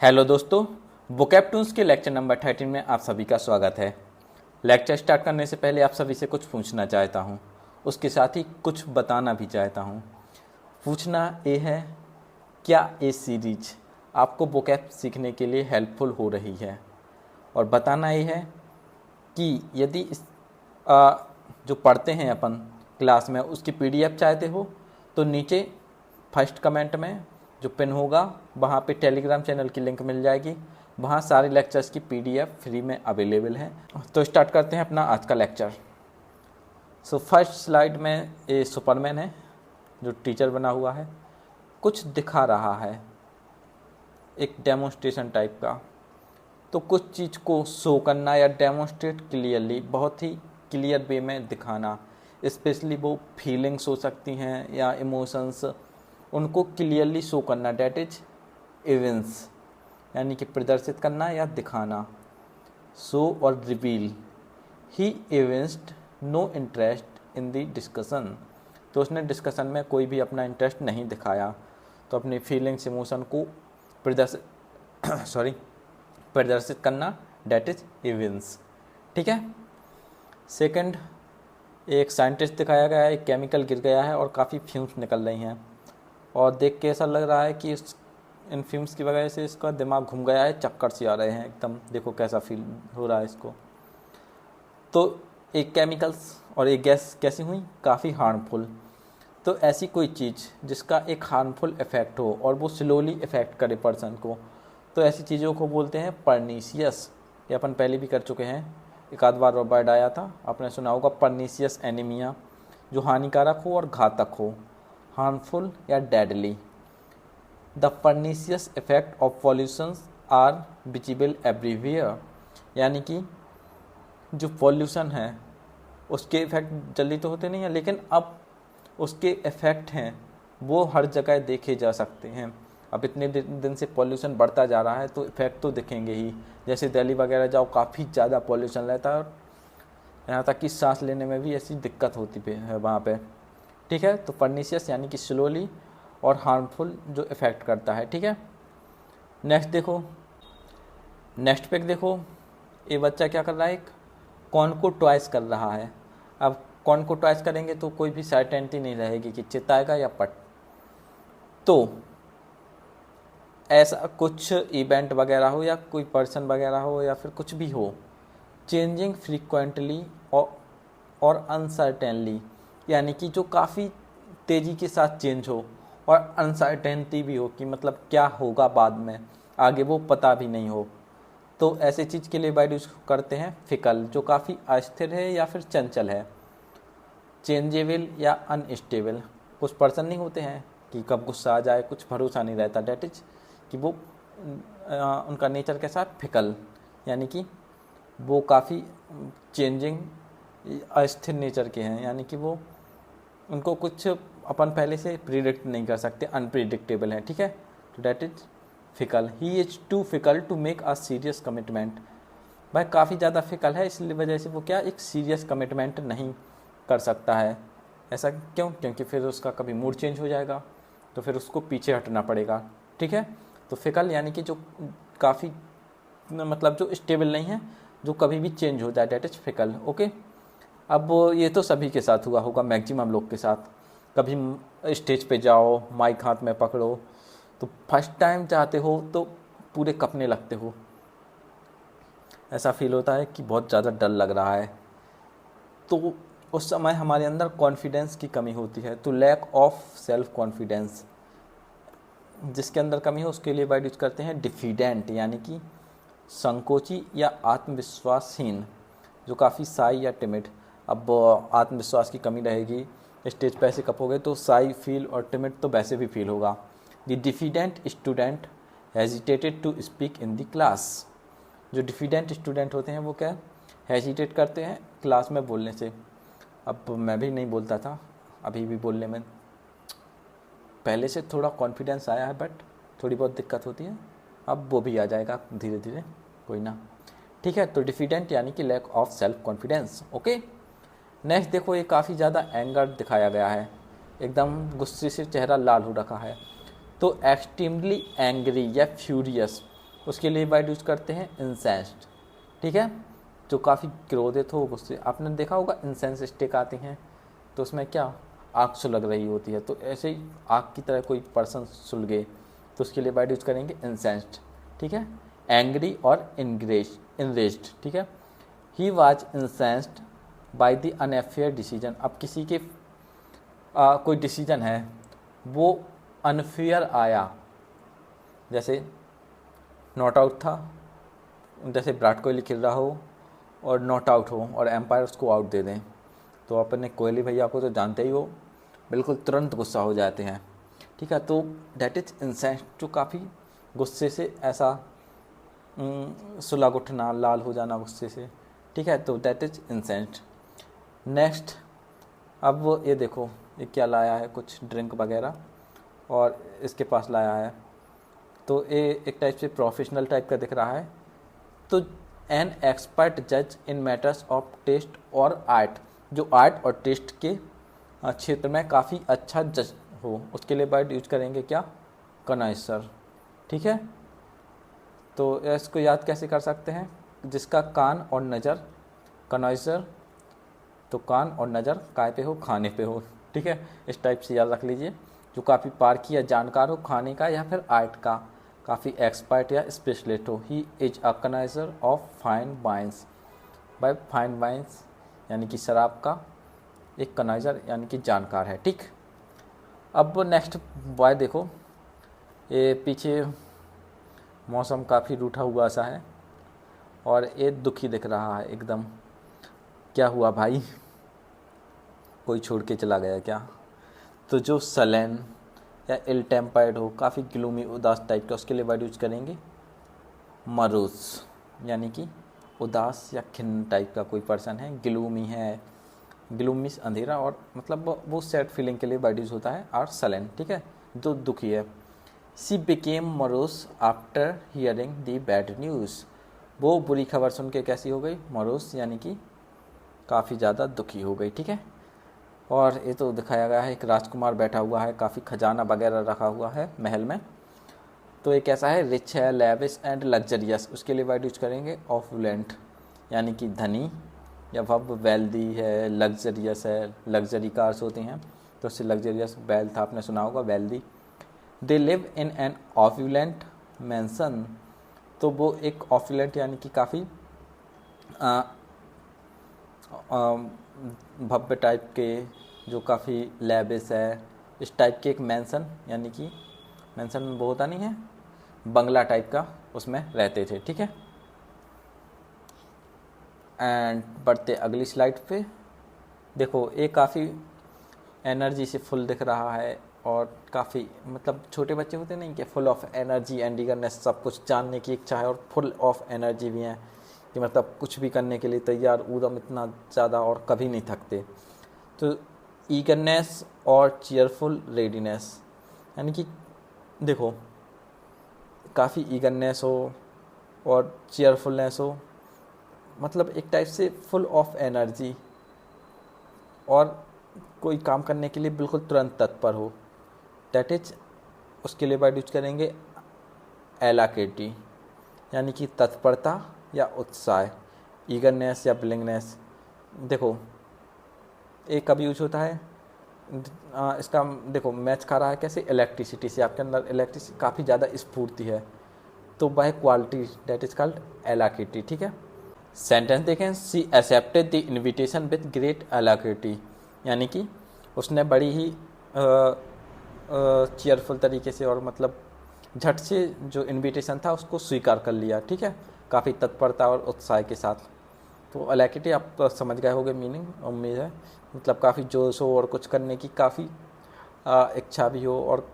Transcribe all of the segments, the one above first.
Hello दोस्तों, vocab के lecture number 13 में आप सभी का स्वागत है। लेक्चर स्टार्ट करने से पहले आप सभी से कुछ पूछना चाहता हूँ, उसके साथ ही कुछ बताना भी चाहता हूँ। पूछना ये है, क्या ये सीरीज आपको वोकैब सीखने के लिए हेल्पफुल हो रही है, और बताना ये है कि यदि जो पढ़ते हैं अपन क्लास में उसकी पीडीएफ चाहते हो तो नीचे फर्स्ट कमेंट में जो पिन होगा वहाँ पे टेलीग्राम चैनल की लिंक मिल जाएगी। वहाँ सारे लेक्चर्स की पीडीएफ फ्री में अवेलेबल है। तो स्टार्ट करते हैं अपना आज का लेक्चर। फर्स्ट स्लाइड में ये सुपरमैन है जो टीचर बना हुआ है, कुछ दिखा रहा है, एक डेमोन्स्ट्रेशन टाइप का। तो कुछ चीज़ को शो करना या डेमोन्स्ट्रेट क्लियरली, बहुत ही क्लियर वे में दिखाना, स्पेशली वो फीलिंग्स हो सकती हैं या इमोशंस, उनको क्लियरली शो करना, डैट इज इवेंट्स, यानी कि प्रदर्शित करना या दिखाना। शो और reveal, he evinced no interest in the discussion, तो उसने डिस्कशन में कोई भी अपना इंटरेस्ट नहीं दिखाया। तो अपनी फीलिंग्स इमोशन को प्रदर्शित करना, डैट इज इवेंट्स। ठीक है। सेकंड, एक साइंटिस्ट दिखाया गया है, एक केमिकल गिर गया है और काफ़ी फ्यूम्स निकल रही हैं, और देख के ऐसा लग रहा है कि इन फ्यूम्स की वजह से इसका दिमाग घूम गया है, चक्कर से आ रहे हैं एकदम। देखो कैसा फील हो रहा है इसको। तो एक केमिकल्स और एक गैस कैसी हुई, काफ़ी हार्मफुल। तो ऐसी कोई चीज़ जिसका एक हार्मफुल इफ़ेक्ट हो और वो स्लोली इफ़ेक्ट करे पर्सन को, तो ऐसी चीज़ों को बोलते हैं परनीशियस। ये अपन पहले भी कर चुके हैं, एक आध बार वर्ड आया था, आपने सुना होगा परनीशियस एनीमिया, जो हानिकारक हो और घातक हो, हार्मफुल या deadly. The pernicious effect of pollutions are visible everywhere, यानी कि जो पॉल्यूशन है उसके इफ़ेक्ट जल्दी तो होते नहीं हैं, लेकिन अब उसके इफ़ेक्ट हैं वो हर जगह देखे जा सकते हैं। अब इतने दिन से पॉल्यूशन बढ़ता जा रहा है तो इफ़ेक्ट तो दिखेंगे ही। जैसे दिल्ली वगैरह जाओ, काफ़ी ज़्यादा पॉल्यूशन रहता है, और यहाँ तक कि सांस लेने में भी ऐसी दिक्कत होती है वहाँ पे। ठीक है। तो परनीशियस यानी कि स्लोली और हार्मफुल जो इफ़ेक्ट करता है। ठीक है। नेक्स्ट देखो, नेक्स्ट पिक देखो, ये बच्चा क्या कर रहा है, एक कॉर्न को टॉयस कर रहा है। अब कॉर्न को टॉयस करेंगे तो कोई भी सर्टेनिटी नहीं रहेगी कि चिताएगा या पट। तो ऐसा कुछ इवेंट वगैरह हो या कोई पर्सन वगैरह हो या फिर कुछ भी हो, चेंजिंग फ्रीक्वेंटली और अनसर्टेनली, यानी कि जो काफ़ी तेज़ी के साथ चेंज हो और अनसर्टेनिटी भी हो, कि मतलब क्या होगा बाद में आगे वो पता भी नहीं हो। तो ऐसे चीज़ के लिए वर्ड यूज करते हैं फिकल, जो काफ़ी अस्थिर है या फिर चंचल है। चेंजेबल या अनस्टेबल, कुछ पर्सन नहीं होते हैं कि कब गुस्सा आ जाए, कुछ भरोसा नहीं रहता, डैट इज कि वो उनका नेचर के साथ फिकल, यानी कि वो काफ़ी चेंजिंग अस्थिर नेचर के हैं, यानी कि वो उनको कुछ अपन पहले से प्रिडिक्ट नहीं कर सकते, अनप्रिडिक्टेबल है। ठीक है। तो that is fickle. He is too fickle to make a serious commitment, भाई काफ़ी ज़्यादा फिकल है, इसलिए वजह से वो क्या एक सीरियस कमिटमेंट नहीं कर सकता है। ऐसा क्यों? क्योंकि फिर उसका कभी मूड चेंज हो जाएगा, तो फिर उसको पीछे हटना पड़ेगा। ठीक है। तो फिकल यानी कि जो काफ़ी मतलब जो स्टेबल नहीं है, जो कभी भी चेंज हो जाए, डैट इज फिकल। ओके। अब ये तो सभी के साथ हुआ होगा, मैक्सिमम लोग के साथ। कभी स्टेज पे जाओ, माइक हाथ में पकड़ो, तो फर्स्ट टाइम चाहते हो तो पूरे कँपने लगते हो, ऐसा फील होता है कि बहुत ज़्यादा डर लग रहा है। तो उस समय हमारे अंदर कॉन्फिडेंस की कमी होती है। तो लैक ऑफ सेल्फ कॉन्फिडेंस, जिसके अंदर कमी हो उसके लिए वर्ड यूज करते हैं डिफिडेंट, यानी कि संकोची या आत्मविश्वासहीन, जो काफ़ी साई या टिमिड। अब आत्मविश्वास की कमी रहेगी, स्टेज पे ऐसे कपोगे तो साई फील और टिमिड तो वैसे भी फील होगा। The diffident student hesitated to speak in the class, जो डिफिडेंट स्टूडेंट होते हैं वो क्या हेजिटेट करते हैं क्लास में बोलने से। अब मैं भी नहीं बोलता था, अभी भी बोलने में पहले से थोड़ा कॉन्फिडेंस आया है, बट थोड़ी बहुत दिक्कत होती है, अब वो भी आ जाएगा धीरे धीरे, कोई ना। ठीक है। तो डिफिडेंट यानी कि lack of self confidence. Okay. Next देखो, ये काफ़ी ज़्यादा एंगर दिखाया गया है, एकदम गुस्से से चेहरा लाल हो रखा है। तो एक्सट्रीमली एंग्री या फ्यूरियस उसके लिए वर्ड यूज करते हैं इंसेंस्ड, ठीक है। जो काफ़ी क्रोधित हो, गुस्से, आपने देखा होगा इंसेंस स्टिक आती हैं तो उसमें क्या आग सुलग रही होती है, तो ऐसे ही आग की तरह कोई पर्सन सुलगे तो उसके लिए वर्ड यूज करेंगे इंसेंस्ड, ठीक है। एंग्री और इनरेज्ड, ठीक है। He was incensed by the unfair decision. अब किसी के कोई डिसीजन है वो अनफेयर आया, जैसे नॉट आउट था, जैसे विराट कोहली खेल रहा हो और नॉट आउट हो और एम्पायर उसको आउट दे दें, तो अपने कोहली भैया को तो जानते ही हो, बिल्कुल तुरंत गुस्सा हो जाते हैं, ठीक है। तो दैट इज इंसेंस्ड, जो काफ़ी गुस्से से ऐसा सुलग उठना, लाल हो जाना गुस्से से, ठीक है, तो दैट इज इंसेंस्ड। नेक्स्ट, अब वो ये देखो ये क्या लाया है, कुछ ड्रिंक वगैरह और इसके पास लाया है, तो ये एक टाइप से प्रोफेशनल टाइप का दिख रहा है। तो एन एक्सपर्ट जज इन मैटर्स ऑफ टेस्ट और आर्ट, जो आर्ट और टेस्ट के क्षेत्र में काफ़ी अच्छा जज हो, उसके लिए वर्ड यूज करेंगे क्या, कनॉइसर, ठीक है। तो इसको याद कैसे कर सकते हैं, जिसका कान और नज़र, कनॉइसर, तो कान और नज़र काय पे हो, खाने पे हो, ठीक है, इस टाइप से याद रख लीजिए। जो काफ़ी पारखी या जानकार हो खाने का या फिर आर्ट का, काफ़ी एक्सपर्ट या स्पेशलिस्ट हो। He is a connoisseur of fine wines, by fine wines यानी कि शराब का एक कनाइजर यानी कि जानकार है, ठीक। अब नेक्स्ट बॉय देखो, ये पीछे मौसम काफ़ी रूठा हुआ सा है और ये दुखी दिख रहा है एकदम। क्या हुआ भाई, कोई छोड़ के चला गया क्या। तो जो सलेन या इल टेम्पर्ड हो, काफ़ी ग्लूमी उदास टाइप का, उसके लिए वर्ड यूज करेंगे मरूस, यानी कि उदास या खिन्न टाइप का कोई पर्सन है, ग्लूमी है, ग्लूमी अंधेरा, और मतलब वो सैड फीलिंग के लिए वर्ड यूज होता है, और सलेन, ठीक है, जो दुखी है। She became morose after hearing the bad news, वो बुरी खबर सुन के कैसी हो गई, मरूस यानी कि काफ़ी ज़्यादा दुखी हो गई, ठीक है। और ये तो दिखाया गया है एक राजकुमार बैठा हुआ है, काफ़ी खजाना वगैरह रखा हुआ है महल में, तो ये कैसा है, रिच है, लेविश एंड लग्जरियस, उसके लिए वर्ड यूज करेंगे ऑपुलेंट, यानी कि धनी या वह वेल्दी है, लग्जरियस है, लग्जरी कार्स होती हैं तो उससे लग्जरियस, वेल्थ आपने सुना होगा, wealthy. They live in an opulent mansion, तो वो एक ऑपुलेंट यानी कि काफ़ी भव्य टाइप के, जो काफ़ी लेविश है, इस टाइप के एक मैंसन, यानी कि मैंसन में वो होता नहीं है बंगला टाइप का, उसमें रहते थे, ठीक है। एंड बढ़ते अगली स्लाइड पे, देखो ये काफ़ी एनर्जी से फुल दिख रहा है और काफ़ी मतलब छोटे बच्चे होते नहीं कि full of energy and eagerness, सब कुछ जानने की इच्छा है और फुल ऑफ एनर्जी भी हैं कि मतलब कुछ भी करने के लिए तैयार, उदम इतना ज़्यादा और कभी नहीं थकते। तो ईगरनेस और चीयरफुल रेडीनेस, यानी कि देखो काफ़ी ईगरनेस हो और चीयरफुलनेस हो, मतलब एक टाइप से फुल ऑफ एनर्जी और कोई काम करने के लिए बिल्कुल तुरंत तत्पर हो, दैट इज, उसके लिए वर्ड यूज करेंगे एलाकेटी, यानी कि तत्परता या उत्साह, ईगरनेस या बिलिंगनेस। देखो एक कब यूज होता है, इसका देखो मैच खा रहा है कैसे, इलेक्ट्रिसिटी से, आपके अंदर इलेक्ट्रिसिटी काफ़ी ज़्यादा स्फूर्ति है, तो वह quality that is called alacrity, ठीक है। सेंटेंस देखें, she accepted the invitation with great alacrity, यानी कि उसने बड़ी ही चीयरफुल तरीके से और मतलब झट से जो इनविटेशन था उसको स्वीकार कर लिया, ठीक है, काफ़ी तत्परता और उत्साह के साथ। तो अलैक्रिटी आप तो समझ गए होंगे मीनिंग, उम्मीद है, मतलब काफ़ी जोश हो और कुछ करने की काफ़ी इच्छा भी हो, और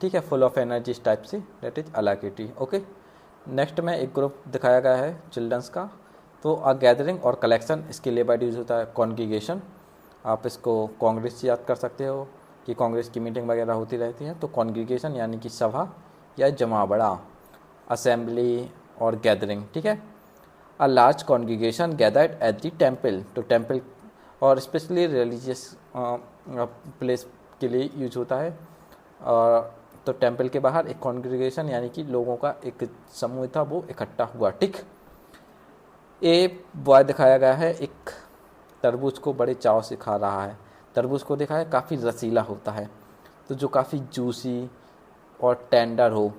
ठीक है, फुल ऑफ एनर्जी इस टाइप से, दैट इज अलैक्रिटी, ओके। नेक्स्ट में एक ग्रुप दिखाया गया है चिल्ड्रंस का, तो अ गैदरिंग और कलेक्शन, इसके लिए वर्ड यूज होता है कॉन्ग्रीगेशन, आप इसको कांग्रेस से याद कर सकते हो कि कांग्रेस की मीटिंग वगैरह होती रहती है, तो कॉन्ग्रीगेशन यानी कि सभा या जमावड़ा, असेंबली और गैदरिंग, ठीक है। A large congregation gathered at the temple, तो टेम्पल और स्पेशली रिलीजियस प्लेस के लिए यूज होता है, तो टेम्पल के बाहर एक कॉन्ग्रीगेशन यानी कि लोगों का एक समूह था वो इकट्ठा हुआ, ठीक। ए बॉय दिखाया गया है एक तरबूज को बड़े चाव से खा रहा है। तरबूज को देखा है काफ़ी रसीला होता है, तो जो काफ़ी जूसी और टेंडर हो,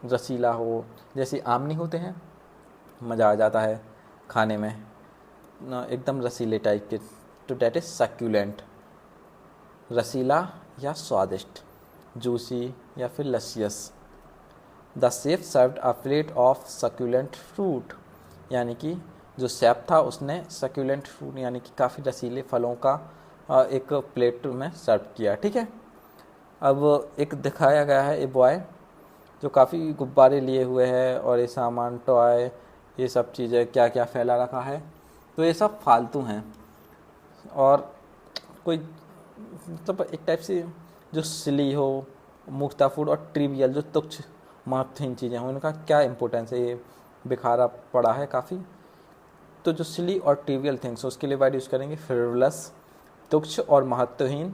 रसीला हो, जैसे आम नहीं होते हैं, मज़ा आ जाता है खाने में ना, एकदम रसीले टाइप के, तो डैट इज़ सक्यूलेंट, रसीला या स्वादिष्ट, जूसी या फिर luscious. The chef served a plate of succulent fruit, यानी कि जो शेफ था उसने सक्यूलेंट फ्रूट यानी कि काफ़ी रसीले फलों का एक प्लेट में सर्व किया, ठीक है। अब एक दिखाया गया है ए बॉय जो काफ़ी गुब्बारे लिए हुए है और ये सामान टॉय ये सब चीज़ें क्या क्या फैला रखा है, तो ये सब फालतू हैं और कोई मतलब एक टाइप से जो सिली हो, मुख्ताफुर और ट्रिवियल जो तुच्छ महत्वहीन चीज़ें हों उनका क्या इंपॉर्टेंस है, ये बिखारा पड़ा है काफ़ी। तो जो सिली और ट्रिवियल थिंग्स उसके लिए वर्ड यूज़ करेंगे फ्रिवलस, तुच्छ और महत्वहीन,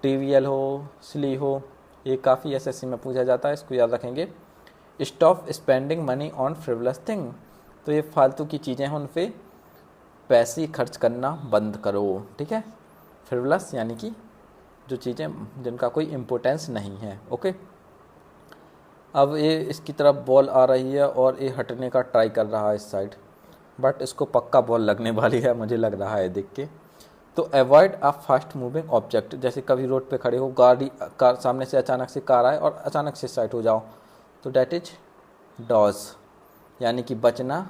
ट्रिवियल हो, सिली हो, ये काफ़ी एसएससी में पूछा जाता है, इसको याद रखेंगे। Stop spending money on frivolous thing, तो ये फालतू की चीज़ें हैं उन पर पैसे खर्च करना बंद करो, ठीक है। फ्रिवलस यानी कि जो चीज़ें जिनका कोई इम्पोर्टेंस नहीं है, ओके। अब ये इसकी तरफ बॉल आ रही है और ये हटने का ट्राई कर रहा है इस साइड, बट इसको पक्का बॉल लगने वाली है मुझे लग रहा है देख के। तो avoid a fast moving object, जैसे कभी रोड पे खड़े हो, कार सामने से अचानक से कार आए और अचानक से साइड हो जाओ, तो डैट इज डॉज, यानी कि बचना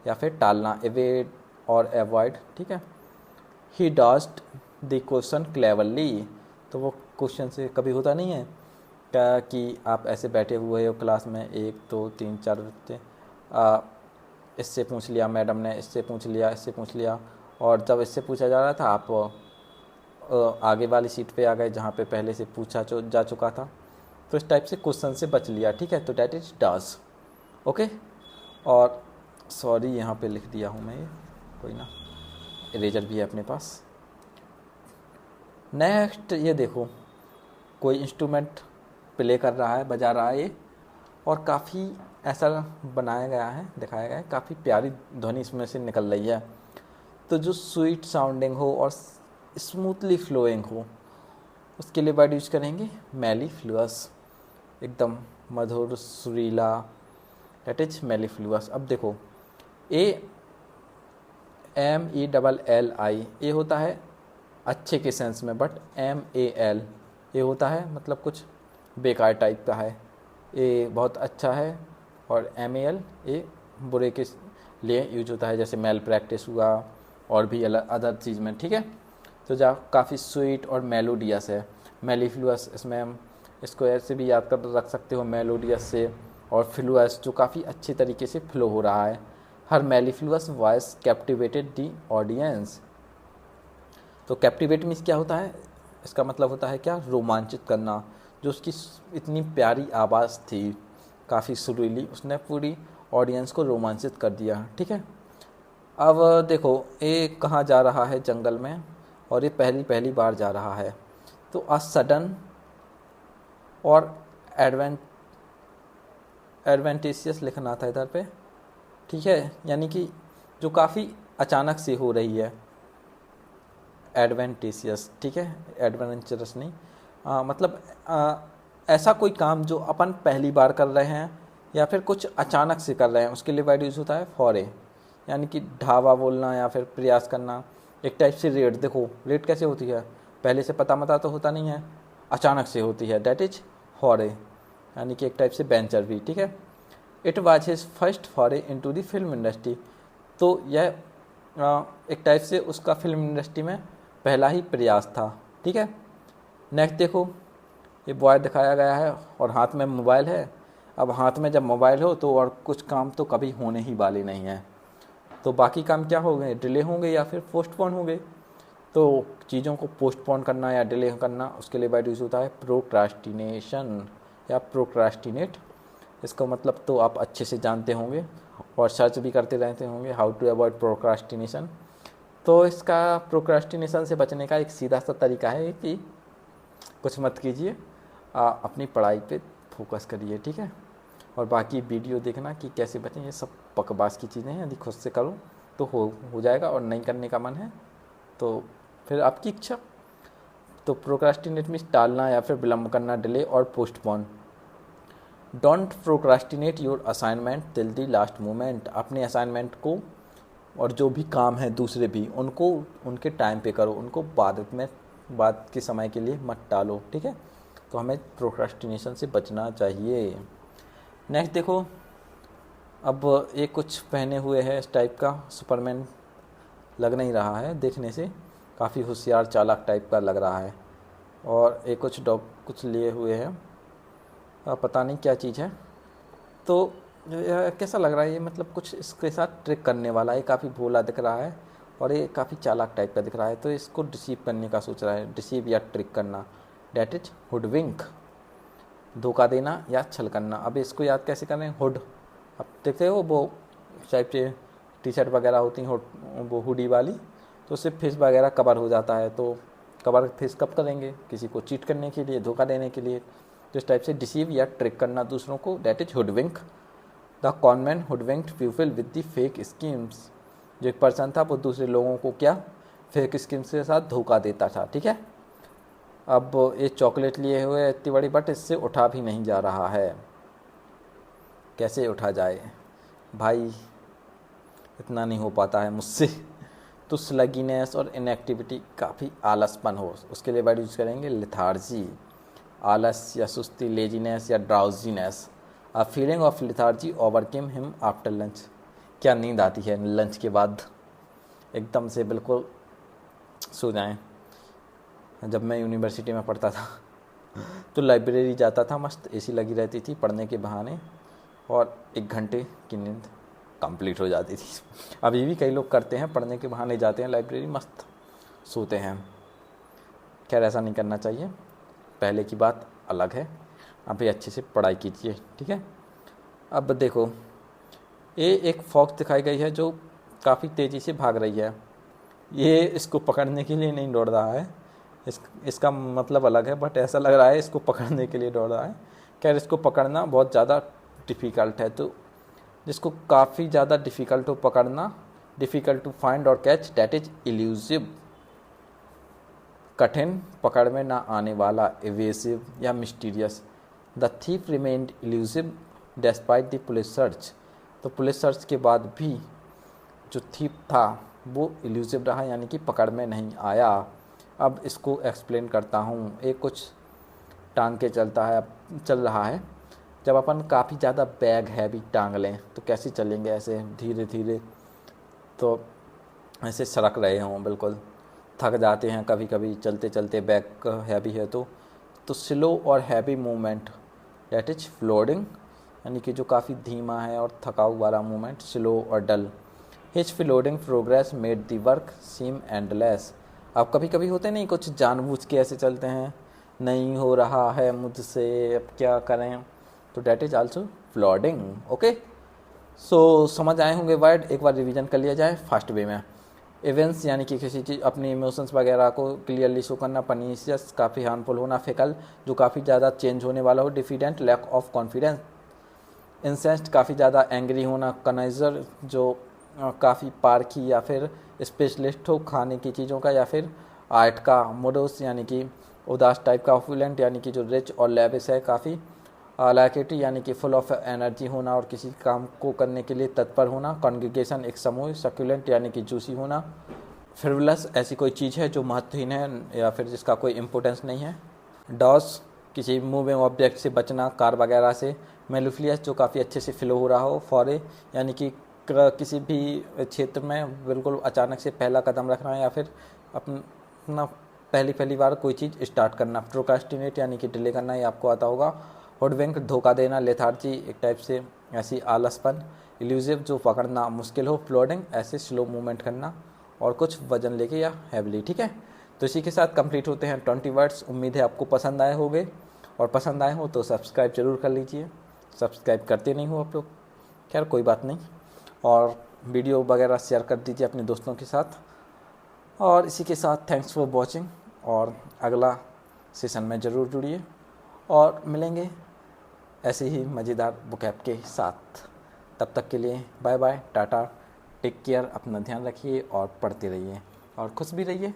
या फिर टालना, एवेड और अवॉइड, ठीक है। ही डॉज्ड द क्वेश्चन क्लेवरली, तो वो क्वेश्चन से कभी होता नहीं है क्या कि आप ऐसे बैठे हुए हो क्लास में, 1 2 3 4 बच्चे, इससे पूछ लिया मैडम ने, इससे पूछ लिया, इससे पूछ लिया, और जब इससे पूछा जा रहा था आप आगे वाली सीट पे आ गए जहाँ पे पहले से पूछा जा चुका था, तो इस टाइप से क्वेश्चन से बच लिया, ठीक है। तो डैट इज डज, ओके। और सॉरी यहाँ पे लिख दिया हूँ मैं, ये कोई ना, इरेजर भी है अपने पास। नेक्स्ट ये देखो कोई इंस्ट्रूमेंट प्ले कर रहा है, बजा रहा है ये, और काफ़ी ऐसा बनाया गया है, दिखाया गया है, काफ़ी प्यारी ध्वनि इसमें से निकल रही है। तो जो स्वीट साउंडिंग हो और स्मूथली फ्लोइंग हो उसके लिए वर्ड यूज करेंगे मेलीफ्लुअस, एकदम मधुर सुरीला, डेट इज मेलीफ्लुअस। अब देखो AMELLI ये होता है अच्छे के सेंस में, बट MAL ये होता है मतलब कुछ बेकार टाइप का है, ये बहुत अच्छा है, और MAL ये बुरे के लिए यूज होता है, जैसे मेल प्रैक्टिस हुआ और भी अदर चीज़ में, ठीक है। तो जा काफ़ी स्वीट और मेलोडियस है, मेलीफ्लुअस, इसमें हम इसको ऐसे भी याद कर रख सकते हो मेलोडियस से, और फ्लुअस जो काफ़ी अच्छे तरीके से फ्लो हो रहा है। हर मेलीफ्लुअस वॉइस कैप्टिवेटेड दी ऑडियंस, तो कैप्टिवेट मीन्स क्या होता है, इसका मतलब होता है क्या, रोमांचित करना। जो उसकी इतनी प्यारी आवाज़ थी काफ़ी सुरीली, उसने पूरी ऑडियंस को रोमांचित कर दिया, ठीक है। अब देखो ये कहाँ जा रहा है, जंगल में, और ये पहली बार जा रहा है, तो अ सडन और एडवेंटेशियस लिखना था इधर पे, ठीक है, यानी कि जो काफ़ी अचानक से हो रही है, एडवेंटेशियस, ठीक है, एडवेंचरस नहीं, मतलब ऐसा कोई काम जो अपन पहली बार कर रहे हैं या फिर कुछ अचानक से कर रहे हैं, उसके लिए वर्ड यूज होता है फॉरे, यानी कि ढावा बोलना या फिर प्रयास करना। एक टाइप से रेड, देखो रेड कैसे होती है, पहले से पता मता तो होता नहीं है, अचानक से होती है, डैट इज फॉरे, यानी कि एक टाइप से वेंचर भी, ठीक है। It was his first foray into the film industry, तो यह एक टाइप से उसका फिल्म इंडस्ट्री में पहला ही प्रयास था, ठीक है। नेक्स्ट देखो ये बॉय दिखाया गया है और हाथ में मोबाइल है। अब हाथ में जब मोबाइल हो तो और कुछ काम तो कभी होने ही वाले नहीं हैं, तो बाकी काम क्या हो गए, डिले होंगे या फिर पोस्टपोन होंगे। तो चीज़ों को पोस्टपोन करना या डिले करना, उसके लिए वर्ड यूज होता है प्रोक्रास्टिनेशन या प्रोक्रास्टिनेट। इसका मतलब तो आप अच्छे से जानते होंगे और सर्च भी करते रहते होंगे, हाउ टू अवॉइड प्रोक्रास्टिनेशन। तो इसका प्रोक्रास्टिनेशन से बचने का एक सीधा सा तरीका है कि कुछ मत कीजिए, अपनी पढ़ाई पे फोकस करिए, ठीक है। और बाकी वीडियो देखना कि कैसे बचें, ये सब बकवास की चीज़ें हैं। यदि खुद से करो तो हो जाएगा, और नहीं करने का मन है तो फिर आपकी इच्छा। तो प्रोक्रास्टिनेट मीन्स टालना या फिर विलम्ब करना, डिले और postpone. Don't procrastinate your assignment till the last moment. अपने असाइनमेंट को और जो भी काम है दूसरे भी, उनको उनके टाइम पे करो, उनको बाद के समय के लिए मत टालो, ठीक है। तो हमें प्रोक्रास्टिनेशन से बचना चाहिए। नेक्स्ट देखो, अब ये कुछ पहने हुए है इस टाइप का, सुपरमैन लग नहीं रहा है देखने से, काफ़ी होशियार चालाक टाइप का लग रहा है। और एक कुछ लिए हुए है, पता नहीं क्या चीज़ है। तो कैसा लग रहा है ये, मतलब कुछ इसके साथ ट्रिक करने वाला है, काफ़ी भोला दिख रहा है और ये काफ़ी चालाक टाइप का दिख रहा है। तो इसको डिसीव करने का सोच रहा है, डिसीव या ट्रिक करना, डैट इज हुडविंक, धोखा देना या छल करना। अब इसको याद कैसे करें, हुड, अब देखते हो वो टाइप से टी शर्ट वगैरह होती हैं वो हुडी वाली, तो उससे फेस वगैरह कवर हो जाता है। तो कवर फेस कब करेंगे, किसी को चीट करने के लिए, धोखा देने के लिए। तो इस टाइप से डिसीव या ट्रिक करना दूसरों को, that is hoodwink. The conman hoodwinked people with the fake schemes. जो एक पर्सन था वो दूसरे लोगों को क्या, फेक स्कीम्स के साथ धोखा देता था, ठीक है। अब ये चॉकलेट लिए हुए है इतनी बड़ी, बट इससे उठा भी नहीं जा रहा है, कैसे उठा जाए भाई, इतना नहीं हो पाता है मुझसे। तो स्लगीनेस और इनएक्टिविटी, काफ़ी आलसपन हो, उसके लिए वर्ड यूज़ करेंगे लेथार्जी, आलस या सुस्ती, लेजीनेस या drowsiness. A feeling of lethargy overcame him after lunch. क्या नींद आती है लंच के बाद, एकदम से बिल्कुल सो जाएं। जब मैं यूनिवर्सिटी में पढ़ता था तो लाइब्रेरी जाता था, मस्त एसी लगी रहती थी पढ़ने के बहाने, और 1 घंटे की नींद कंप्लीट हो जाती थी। अभी भी कई लोग करते हैं, पढ़ने के बहाने जाते हैं लाइब्रेरी, मस्त सोते हैं। खैर ऐसा नहीं करना चाहिए, पहले की बात अलग है। अभी अच्छे से पढ़ाई कीजिए, ठीक है। अब देखो, ये एक फॉक्स दिखाई गई है जो काफ़ी तेज़ी से भाग रही है। ये इसको पकड़ने के लिए नहीं दौड़ रहा है, इसका मतलब अलग है, बट ऐसा लग रहा है इसको पकड़ने के लिए दौड़ रहा है। खैर इसको पकड़ना बहुत ज़्यादा डिफ़िकल्ट है, तो जिसको काफ़ी ज़्यादा डिफ़िकल्ट हो पकड़ना, डिफ़िकल्ट टू फाइंड और कैच, डैट इज इल्यूसिव, कठिन, पकड़ में ना आने वाला, एवेसिव या mysterious. The thief remained elusive despite the police search. तो पुलिस सर्च के बाद भी जो थीफ था वो इल्यूसिव रहा, यानी कि पकड़ में नहीं आया। अब इसको एक्सप्लेन करता हूँ। एक कुछ टांग के चल रहा है। जब अपन काफ़ी ज़्यादा बैग हैवी टांग लें तो कैसे चलेंगे, ऐसे धीरे धीरे, तो ऐसे सड़क रहे हों, बिल्कुल थक जाते हैं कभी कभी चलते चलते, बैग हैवी है तो स्लो और heavy movement, that is flooding, यानी कि जो काफ़ी धीमा है और थकाऊ वाला मूवमेंट, स्लो और dull. His plodding progress made the work seem endless. अब कभी कभी होते नहीं, कुछ जानबूझ के ऐसे चलते हैं, नहीं हो रहा है मुझसे, अब क्या करें, तो that is also plodding, okay. So समझ आए होंगे वर्ड, एक बार रिवीजन कर लिया जाए फास्ट वे में। इवेंट्स यानी कि किसी चीज़, अपने इमोशंस वगैरह को क्लियरली शो करना, पनीशियस काफ़ी हार्मफुल होना, फिकल जो काफ़ी ज़्यादा चेंज होने वाला हो, डिफिडेंट लैक ऑफ कॉन्फिडेंस, इंसेंस्ड काफ़ी ज़्यादा एंग्री होना, कनाइजर जो काफ़ी पारखी या फिर स्पेशलिस्ट हो खाने की चीज़ों का या फिर आर्ट का, मोडोस यानी कि उदास टाइप का, ऑफुलेंट यानी कि जो रिच और लेविश है काफ़ी, लाइकिटी यानी कि फुल ऑफ एनर्जी होना और किसी काम को करने के लिए तत्पर होना, कॉन्ग्रीगेशन एक समूह, सक्यूलेंट यानी कि जूसी होना, फ्रिवलस ऐसी कोई चीज़ है जो महत्वहीन है या फिर जिसका कोई इम्पोर्टेंस नहीं है, डॉस किसी मूविंग ऑब्जेक्ट से बचना, कार वगैरह से, मेलुफ्लियस जो काफ़ी अच्छे से फ्लो हो रहा हो, फॉरे यानी कि किसी भी क्षेत्र में बिल्कुल अचानक से पहला कदम रखना या फिर अपना पहली बार कोई चीज़ स्टार्ट करना, प्रोक्रास्टिनेट यानी कि डिले करना, ये आपको आता होगा, हुडविंक धोखा देना, लेथार्जी एक टाइप से ऐसी आलसपन, इल्यूसिव जो पकड़ना मुश्किल हो, फ्लोडिंग ऐसे स्लो मूवमेंट करना और कुछ वजन लेके या हैवली, ठीक है। तो इसी के साथ कंप्लीट होते हैं 20 वर्ड्स। उम्मीद है आपको पसंद आए होंगे, और पसंद आए हो तो सब्सक्राइब जरूर कर लीजिए, सब्सक्राइब करते नहीं हो आप लोग, खैर कोई बात नहीं, और वीडियो वगैरह शेयर कर दीजिए अपने दोस्तों के साथ। और इसी के साथ थैंक्स फॉर वॉचिंग, और अगला सेशन में ज़रूर जुड़िए और मिलेंगे ऐसे ही मज़ेदार वोकैब के साथ। तब तक के लिए bye bye, tata, take care, अपना ध्यान रखिए और पढ़ते रहिए और खुश भी रहिए।